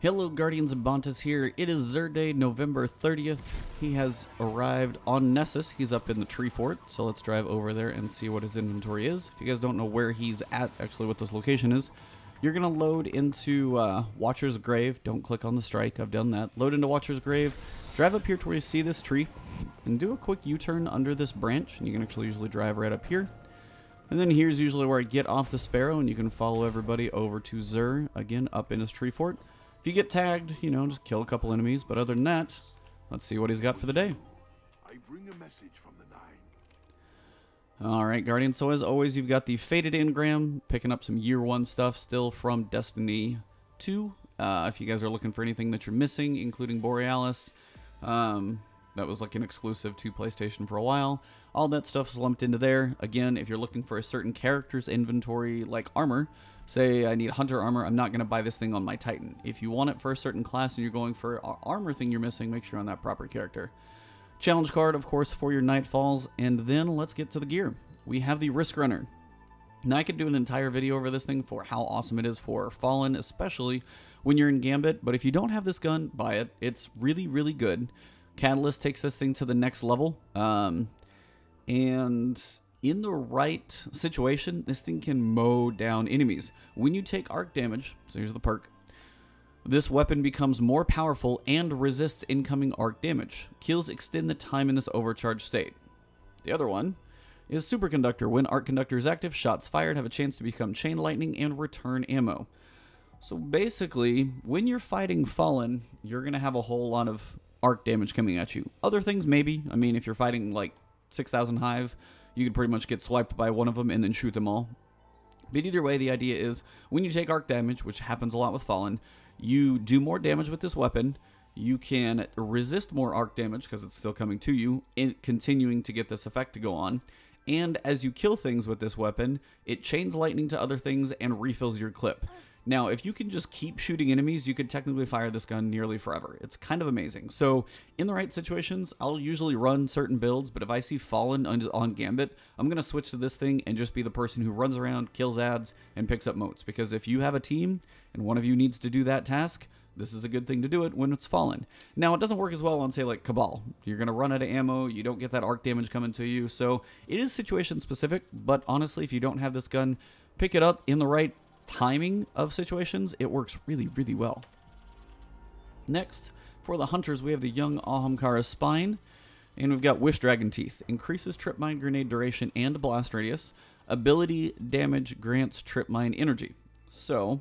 Hello Guardians Ebontis here. It is Zerday, November 30th. He has arrived on Nessus. He's up in the tree fort, so let's drive over there and see what his inventory is. If you guys don't know where he's at, actually what this location is, you're going to load into Watcher's Grave. Don't click on the strike, I've done that. Load into Watcher's Grave, drive up here to where you see this tree, and do a quick U-turn under this branch, and you can actually usually drive right up here. And then here's usually where I get off the Sparrow, and you can follow everybody over to Zer, again, up in his tree fort. If you get tagged, you know, just kill a couple enemies. But other than that, let's see what he's got for the day. I bring a message from the Nine. Alright, Guardian. So as always, you've got the Fated Engram, picking up some Year 1 stuff still from Destiny 2. If you guys are looking for anything that you're missing, including Borealis, that was like an exclusive to PlayStation for a while. All that stuff is lumped into there. Again, if you're looking for a certain character's inventory, like armor, say I need hunter armor, I'm not going to buy this thing on my Titan. If you want it for a certain class and you're going for an armor thing you're missing, make sure you're on that proper character. Challenge card, of course, for your Nightfalls. And then let's get to the gear. We have the RiskRunner. Now I could do an entire video over this thing for how awesome it is for Fallen, especially when you're in Gambit. But if you don't have this gun, buy it. It's really, really good. Catalyst takes this thing to the next level. And in the right situation, this thing can mow down enemies. When you take arc damage, so here's the perk, this weapon becomes more powerful and resists incoming arc damage. Kills extend the time in this overcharged state. The other one is Superconductor. When Arc Conductor is active, shots fired have a chance to become chain lightning and return ammo. So basically, when you're fighting Fallen, you're going to have a whole lot of arc damage coming at you. Other things, maybe. I mean, if you're fighting like 6,000 Hive, you could pretty much get swiped by one of them and then shoot them all. But either way, the idea is when you take arc damage, which happens a lot with Fallen, you do more damage with this weapon. You can resist more arc damage because it's still coming to you, continuing to get this effect to go on. And as you kill things with this weapon, it chains lightning to other things and refills your clip. Now, if you can just keep shooting enemies, you could technically fire this gun nearly forever. It's kind of amazing. So, in the right situations, I'll usually run certain builds, but if I see Fallen on Gambit, I'm going to switch to this thing and just be the person who runs around, kills ads, and picks up motes. Because if you have a team, and one of you needs to do that task, this is a good thing to do it when it's Fallen. Now, it doesn't work as well on, say, like Cabal. You're going to run out of ammo, you don't get that arc damage coming to you, so it is situation specific, but honestly, if you don't have this gun, pick it up in the right timing of situations, it works really, really well. Next, for the hunters, we have the young Ahamkara spine, and we've got Wish Dragon Teeth. Increases Tripmine grenade duration and blast radius. Ability damage grants Tripmine energy. So,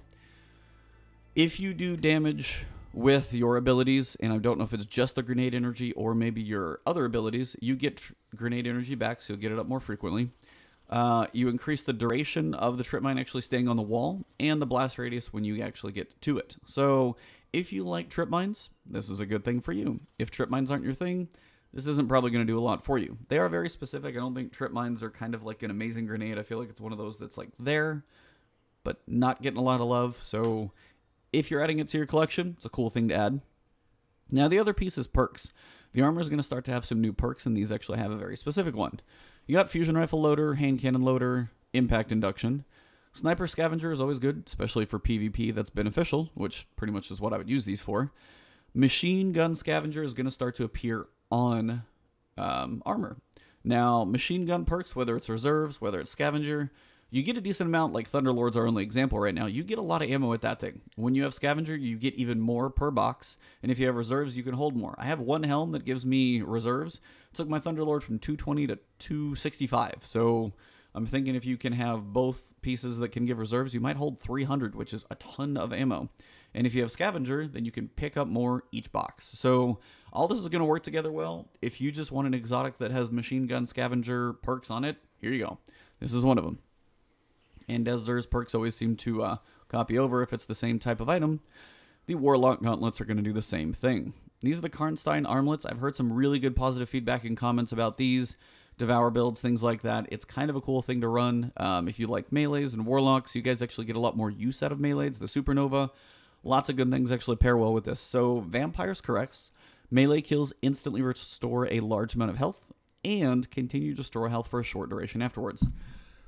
if you do damage with your abilities, and I don't know if it's just the grenade energy or maybe your other abilities, you get grenade energy back, so you'll get it up more frequently. You increase the duration of the Tripmine actually staying on the wall, and the blast radius when you actually get to it. So, if you like Tripmines, this is a good thing for you. If Tripmines aren't your thing, this isn't probably going to do a lot for you. They are very specific. I don't think Tripmines are kind of like an amazing grenade. I feel like it's one of those that's like there, but not getting a lot of love. So, if you're adding it to your collection, it's a cool thing to add. Now, the other piece is perks. The armor is going to start to have some new perks, and these actually have a very specific one. You got Fusion Rifle Loader, Hand Cannon Loader, Impact Induction. Sniper Scavenger is always good, especially for PvP that's beneficial, which pretty much is what I would use these for. Machine Gun Scavenger is going to start to appear on armor. Now, machine gun perks, whether it's reserves, whether it's scavenger, you get a decent amount, like Thunderlord's our only example right now. You get a lot of ammo with that thing. When you have scavenger, you get even more per box, and if you have reserves, you can hold more. I have one helm that gives me reserves. It took my Thunderlord from 220 to 265, so I'm thinking if you can have both pieces that can give reserves, you might hold 300, which is a ton of ammo. And if you have scavenger, then you can pick up more each box. So all this is going to work together well. If you just want an exotic that has machine gun scavenger perks on it, here you go. This is one of them. And as there's perks always seem to copy over if it's the same type of item, the Warlock gauntlets are going to do the same thing. These are the Karnstein Armlets. I've heard some really good positive feedback and comments about these. Devour builds, things like that. It's kind of a cool thing to run. If you like melees and warlocks, you guys actually get a lot more use out of melees. The Supernova, lots of good things actually pair well with this. So Vampire's corrects. Melee kills instantly restore a large amount of health and continue to store health for a short duration afterwards.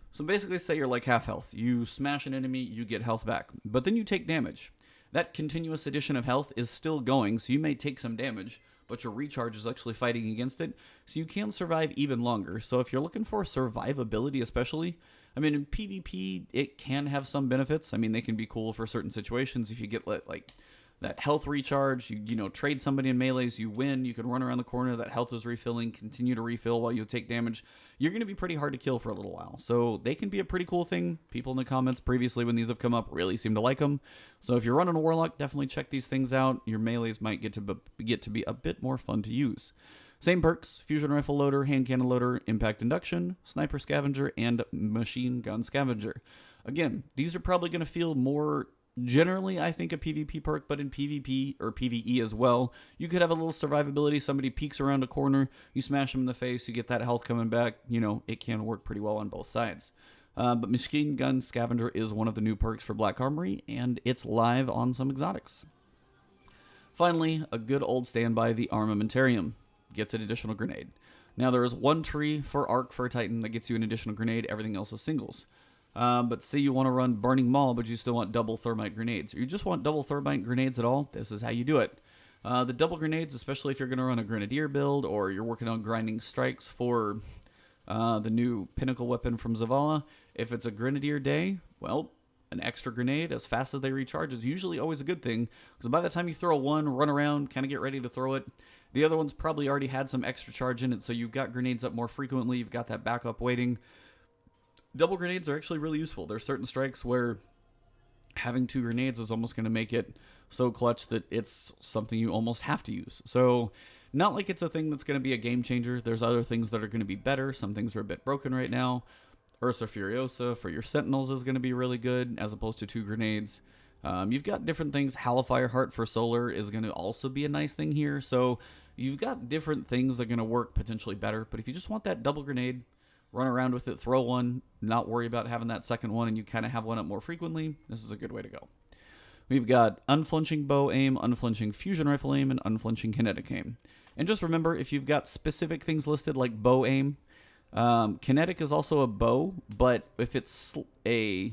So basically say you're like half health. You smash an enemy, you get health back. But then you take damage. that continuous addition of health is still going, so you may take some damage, but your recharge is actually fighting against it, so you can survive even longer. So if you're looking for survivability especially, I mean, in PvP, it can have some benefits. I mean, they can be cool for certain situations. If you get, like, that health recharge, you know, trade somebody in melees, you win, you can run around the corner, that health is refilling, continue to refill while you take damage. You're going to be pretty hard to kill for a little while. So they can be a pretty cool thing. People in the comments previously when these have come up really seem to like them. So if you're running a Warlock, definitely check these things out. Your melees might get to be a bit more fun to use. Same perks: fusion rifle loader, hand cannon loader, impact induction, sniper scavenger, and machine gun scavenger. Again, these are probably going to feel more generally, I think, a PvP perk, but in PvP or PvE as well, you could have a little survivability. Somebody peeks around a corner, you smash them in the face, you get that health coming back. You know, it can work pretty well on both sides. But machine gun scavenger is one of the new perks for Black Armory, and it's live on some exotics. Finally, a good old standby, the Armamentarium gets an additional grenade. Now, there is one tree for Arc for a Titan that gets you an additional grenade. Everything else is singles. But say you want to run Burning Maul, but you still want double thermite grenades, or you just want double thermite grenades at all, this is how you do it. The double grenades, especially if you're going to run a Grenadier build, or you're working on grinding strikes for the new pinnacle weapon from Zavala, if it's a Grenadier day, well, an extra grenade as fast as they recharge is usually always a good thing, because by the time you throw one, run around, kind of get ready to throw it, the other one's probably already had some extra charge in it, so you've got grenades up more frequently, you've got that backup waiting. Double grenades are actually really useful. There's certain strikes where having 2 grenades is almost going to make it so clutch that it's something you almost have to use. So, not like it's a thing that's going to be a game changer. There's other things that are going to be better. Some things are a bit broken right now. Ursa Furiosa for your Sentinels is going to be really good, as opposed to 2 grenades. You've got different things. Hellfire Heart for Solar is going to also be a nice thing here. So, you've got different things that are going to work potentially better. But if you just want that double grenade, run around with it, throw one, not worry about having that second one, and you kind of have one up more frequently, this is a good way to go. We've got unflinching bow aim, unflinching fusion rifle aim, and unflinching kinetic aim. And just remember, if you've got specific things listed like bow aim, kinetic is also a bow, but if it's a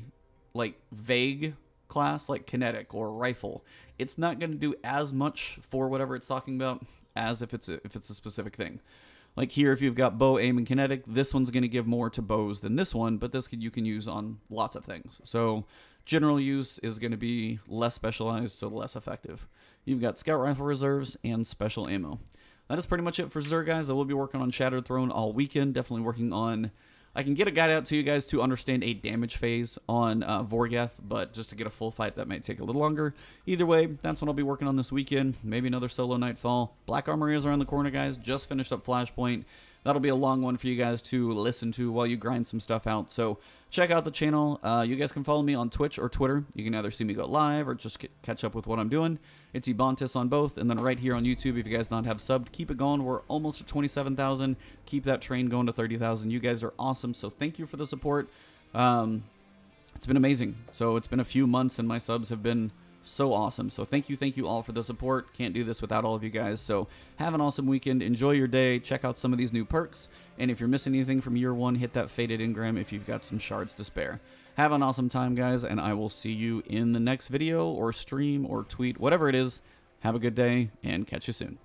like vague class like kinetic or rifle, it's not going to do as much for whatever it's talking about as if it's a specific thing. Like here, if you've got bow, aim, and kinetic, this one's going to give more to bows than this one, but this you can use on lots of things. So general use is going to be less specialized, so less effective. You've got scout rifle reserves and special ammo. That is pretty much it for Xur, guys. I will be working on Shattered Throne all weekend. Definitely working on... I can get a guide out to you guys to understand a damage phase on Vorgath, but just to get a full fight, that might take a little longer. Either way, that's what I'll be working on this weekend. Maybe another solo Nightfall. Black Armory is around the corner, guys. Just finished up Flashpoint. That'll be a long one for you guys to listen to while you grind some stuff out. So check out the channel. You guys can follow me on Twitch or Twitter. You can either see me go live or just catch up with what I'm doing. It's Ebontis on both. And then right here on YouTube, if you guys not have subbed, keep it going. We're almost at 27,000. Keep that train going to 30,000. You guys are awesome. So thank you for the support. It's been amazing. So it's been a few months and my subs have been so awesome. So thank you all for the support. Can't do this without all of you guys. So have an awesome weekend. Enjoy your day. Check out some of these new perks. And if you're missing anything from year 1, hit that faded engram if you've got some shards to spare. Have an awesome time, guys, and I will see you in the next video or stream or tweet, whatever it is. Have a good day and catch you soon.